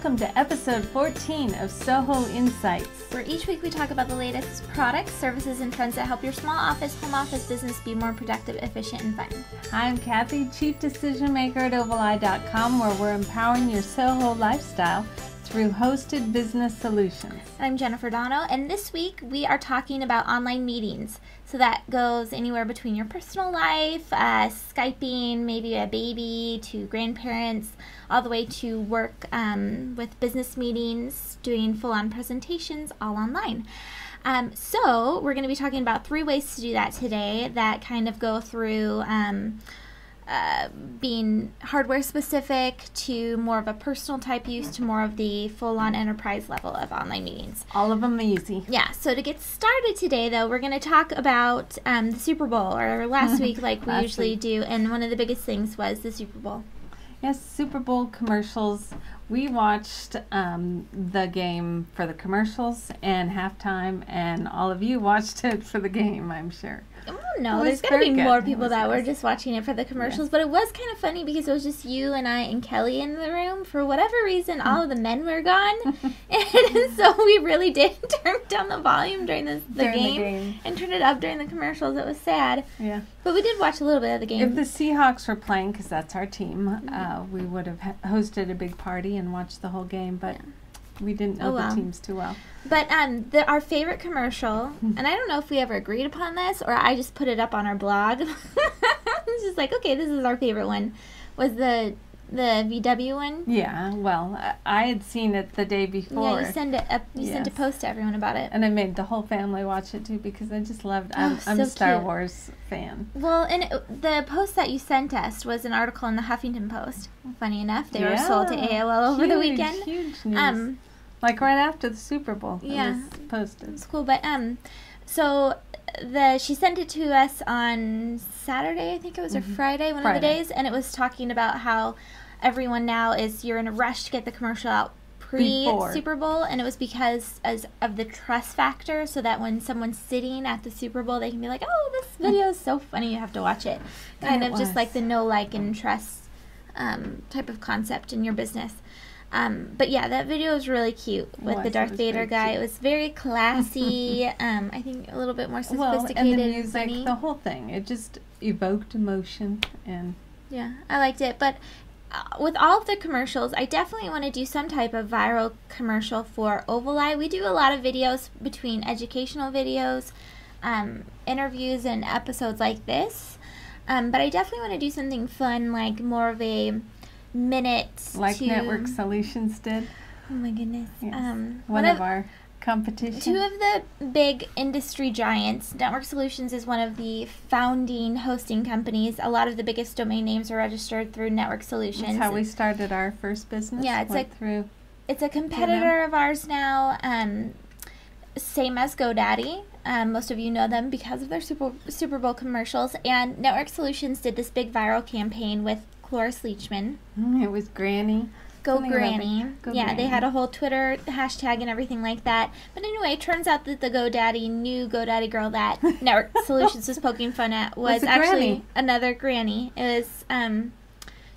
welcome to episode 14 of SOHO Insights, where each week we talk about the latest products, services, and trends that help your small office, home office business be more productive, efficient, and fun. I'm Kathy, Chief Decision Maker at Ovaleye.com, where we're empowering your SOHO lifestyle through hosted business solutions. I'm Jennifer Donogh, and this week we are talking about online meetings. So that goes anywhere between your personal life, Skyping, maybe a baby, to grandparents, all the way to work with business meetings, doing full-on presentations, all online. So we're going to be talking about 3 ways to do that today that kind of go through being hardware specific to more of a personal type use to more of the full-on enterprise level of online meetings. All of them easy. Yeah, so to get started today though, we're going to talk about the Super Bowl, or last week like we usually do, and one of the biggest things was the Super Bowl. Yes, Super Bowl commercials. We watched the game for the commercials and halftime, and all of you watched it for the game, I'm sure. Oh, no, there's got to be more people that were just watching it for the commercials, but it was kind of funny because it was just you and I and Kelly in the room. For whatever reason, all of the men were gone, and so we really did turn down the volume during the game and turn it up during the commercials. It was sad. Yeah. But we did watch a little bit of the game. If the Seahawks were playing, because that's our team, we would have hosted a big party and watched the whole game, but we didn't know the teams too well. But our favorite commercial, and I don't know if we ever agreed upon this or I just put it up on our blog. It's just like, okay, this is our favorite one, was the VW one. Yeah, well, I had seen it the day before. Yeah, you sent a post to everyone about it. And I made the whole family watch it too because I just loved it. I'm a Star Wars fan. Well, and the post that you sent us was an article in the Huffington Post. Funny enough, they were sold to AOL over the weekend. Huge news. Like right after the Super Bowl. Yeah, it was posted. It's cool, but so she sent it to us on Saturday, I think it was, or Friday, one of the days, and it was talking about how everyone now you're in a rush to get the commercial out pre-Super Bowl, and it was because of the trust factor, so that when someone's sitting at the Super Bowl, they can be like, oh, this video is so funny, you have to watch it. Kind of just like the know, like, and trust type of concept in your business. But yeah, that video was really cute with the Darth Vader guy. It was very classy. I think a little bit more sophisticated. And the music, funny. The whole thing, it just evoked emotion, and yeah, I liked it. But with all of the commercials, I definitely want to do some type of viral commercial for Ovaleye. We do a lot of videos between educational videos, interviews, and episodes like this. But I definitely want to do something fun, like more of a minute, like Network Solutions did. Oh my goodness. Yes. One of our competition. 2 of the big industry giants. Network Solutions is one of the founding hosting companies. A lot of the biggest domain names are registered through Network Solutions. That's how we started our first business. Yeah, it's a competitor of ours now. Same as GoDaddy. Most of you know them because of their Super Bowl commercials. And Network Solutions did this big viral campaign with Cloris Leachman. It was Granny. Go Granny. Yeah, they had a whole Twitter hashtag and everything like that. But anyway, it turns out that the new GoDaddy girl that Network Solutions was poking fun at was actually another Granny. It was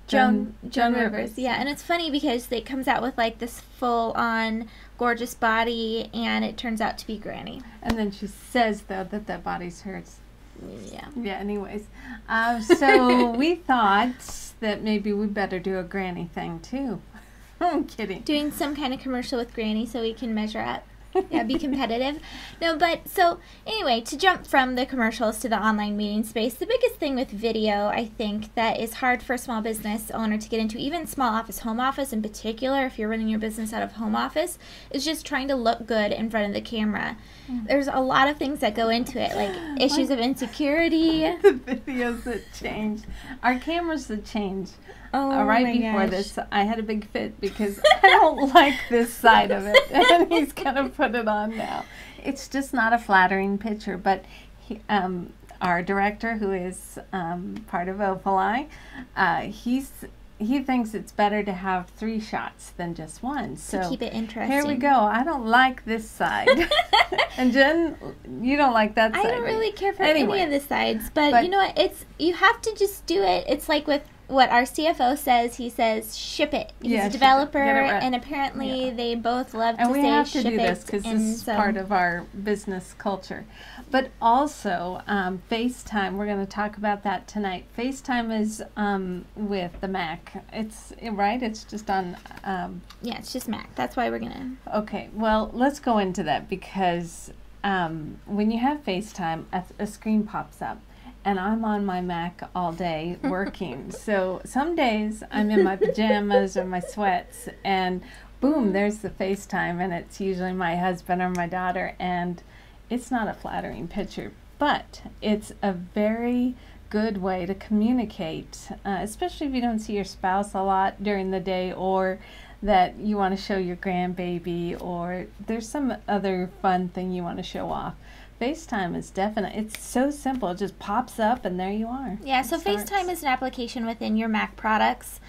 Joan Rivers. Yeah, and it's funny because it comes out with like this full-on gorgeous body, and it turns out to be Granny. And then she says, though, that body's hers. Yeah. Yeah, anyways. So we thought that maybe we better do a Granny thing, too. I'm kidding. Doing some kind of commercial with Granny so we can measure up. Yeah, be competitive. No, but so anyway, to jump from the commercials to the online meeting space, the biggest thing with video, I think, that is hard for a small business owner to get into, even small office, home office in particular, if you're running your business out of home office, is just trying to look good in front of the camera. There's a lot of things that go into it, like issues of insecurity. The videos that change. Our cameras that change. Before this, I had a big fit because I don't like this side of it, and he's going to put it on now. It's just not a flattering picture, but our director, who is part of Ovaleye, he thinks it's better to have 3 shots than just one. So to keep it interesting. Here we go. I don't like this side. And Jen, you don't like that side. I don't really care for any of the sides, but you know what? You have to just do it. It's like with what our CFO says, he says, ship it. He's a developer, and apparently they both love to say ship it. And we have to do this because this is part of our business culture. But also, FaceTime, we're going to talk about that tonight. FaceTime is with the Mac. It's, right? It's just on... yeah, it's just Mac. That's why we're going to... Okay, well, let's go into that because when you have FaceTime, a screen pops up. And I'm on my Mac all day working. So some days I'm in my pajamas or my sweats, and boom, there's the FaceTime, and it's usually my husband or my daughter, and it's not a flattering picture, but it's a very good way to communicate, especially if you don't see your spouse a lot during the day, or that you want to show your grandbaby, or there's some other fun thing you want to show off. FaceTime is definite. It's so simple. It just pops up and there you are. Yeah, so FaceTime is an application within your Mac products.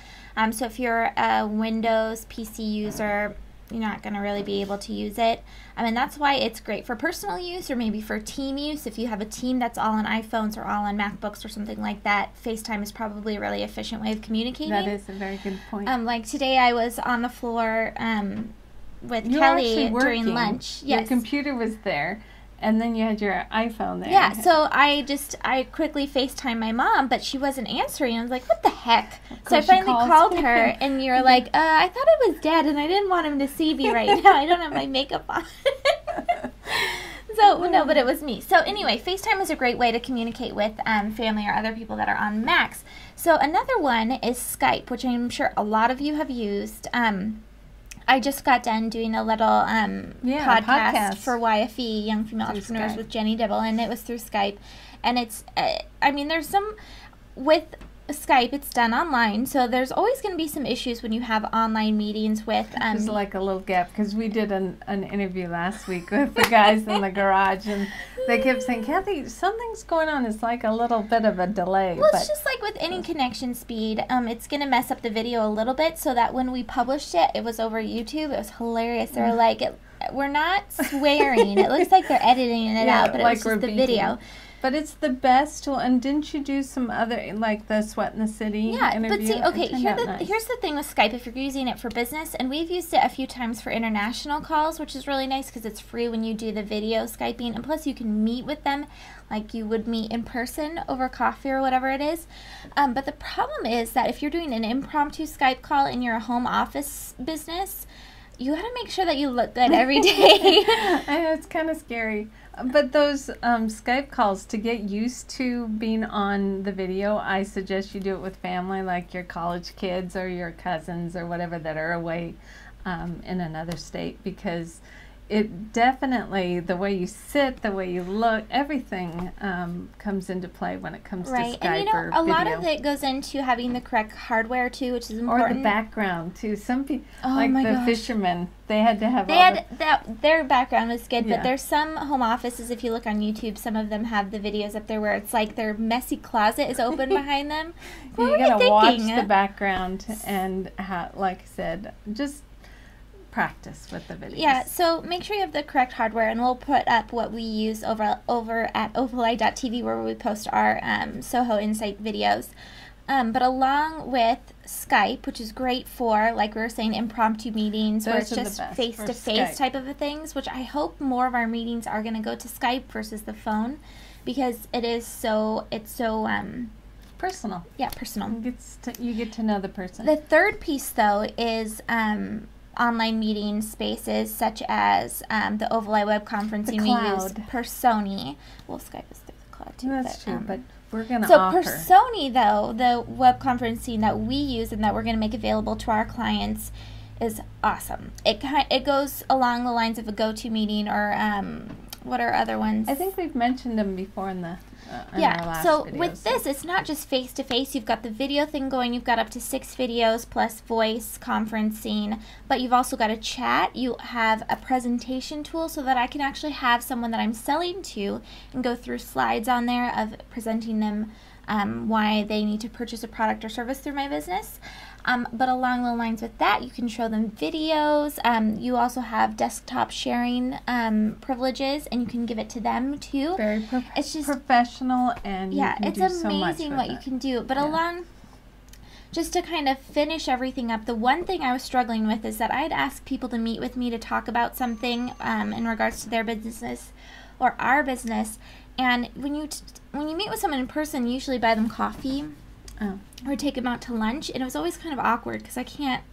So if you're a Windows PC user, you're not going to really be able to use it. I mean, that's why it's great for personal use or maybe for team use. If you have a team that's all on iPhones or all on MacBooks or something like that, FaceTime is probably a really efficient way of communicating. That is a very good point. Like today I was on the floor with Kelly during lunch. Yes. Your computer was there. And then you had your iPhone there. Yeah, so I quickly FaceTimed my mom, but she wasn't answering. I was like, what the heck? So I finally called her, and you're like, I thought it was Dad, and I didn't want him to see me right now. I don't have my makeup on. So, no, but it was me. So anyway, FaceTime is a great way to communicate with family or other people that are on Macs. So another one is Skype, which I'm sure a lot of you have used. I just got done doing a little podcast for YFE, Young Female Entrepreneurs, with Jenny Dibble, and it was through Skype. And it's, I mean, there's some, with Skype, it's done online, so there's always going to be some issues when you have online meetings with... There's like a little gap, because we did an interview last week with the guys in the garage, and they kept saying, Kathy, something's going on. It's like a little bit of a delay. Well, it's just like with any connection speed. It's going to mess up the video a little bit, so that when we published it, it was over YouTube. It was hilarious. They were like, we're not swearing. It looks like they're editing it out, but like it was just the video. But it's the best tool. And didn't you do some other, like the Sweat in the City interview? But see, okay, here's the thing with Skype. If you're using it for business, and we've used it a few times for international calls, which is really nice because it's free when you do the video Skyping. And plus, you can meet with them like you would meet in person over coffee or whatever it is. But the problem is that if you're doing an impromptu Skype call in your home office business, you got to make sure that you look good every day. I know, it's kind of scary. But those Skype calls, to get used to being on the video, I suggest you do it with family, like your college kids or your cousins or whatever that are away in another state, because it definitely, the way you sit, the way you look, everything comes into play when it comes to Skype or video. And you know, a lot of it goes into having the correct hardware too, which is important. Or the background too. Some people, like the fishermen, they had to have their background was good, but there's some home offices, if you look on YouTube, some of them have the videos up there where it's like their messy closet is open behind them. You gotta watch the background and, like I said, just practice with the videos. Yeah, so make sure you have the correct hardware, and we'll put up what we use over at Ovaleye.tv, where we post our SOHO Insight videos. But along with Skype, which is great for, like we were saying, impromptu meetings, where it's just face-to-face type of things, which I hope more of our meetings are going to go to Skype versus the phone, because it's so personal. Yeah, personal. You get to know the person. The third piece, though, is online meeting spaces such as the Ovaleye web conferencing. We use Persony. Well, Skype is through the cloud too. That's true, but we're going to offer. So Persony, though, the web conferencing that we use and that we're going to make available to our clients, is awesome. It goes along the lines of a GoToMeeting or what are other ones? I think we've mentioned them before in the our last videos. With this, it's not just face-to-face. You've got the video thing going. You've got up to 6 videos plus voice conferencing, but you've also got a chat. You have a presentation tool so that I can actually have someone that I'm selling to and go through slides on there of presenting them why they need to purchase a product or service through my business. But along the lines with that, you can show them videos. You also have desktop sharing privileges, and you can give it to them too. Very it's just professional, and it's amazing what you can do. But just to kind of finish everything up, the one thing I was struggling with is that I'd ask people to meet with me to talk about something in regards to their business or our business. And when you meet with someone in person, you usually buy them coffee or take them out to lunch. And it was always kind of awkward because I can't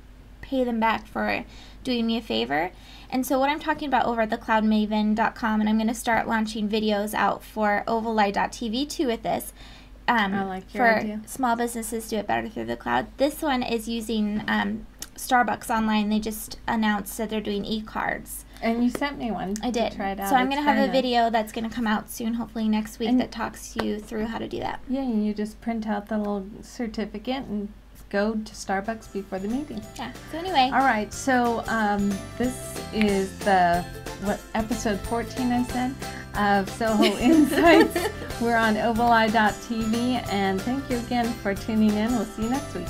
pay them back for doing me a favor. And so what I'm talking about over at thecloudmaven.com, and I'm going to start launching videos out for Ovaleye.tv too with this. I like your idea. Small businesses do it better through the cloud. This one is using Starbucks online. They just announced that they're doing e-cards. And you sent me one. I did. To try it out. So I'm going to have a video that's going to come out soon, hopefully next week, that talks you through how to do that. Yeah, and you just print out the little certificate and go to Starbucks before the meeting. Yeah. So anyway. All right. So this is episode 14, I said, of SOHO Insights. We're on Ovaleye.tv, and thank you again for tuning in. We'll see you next week.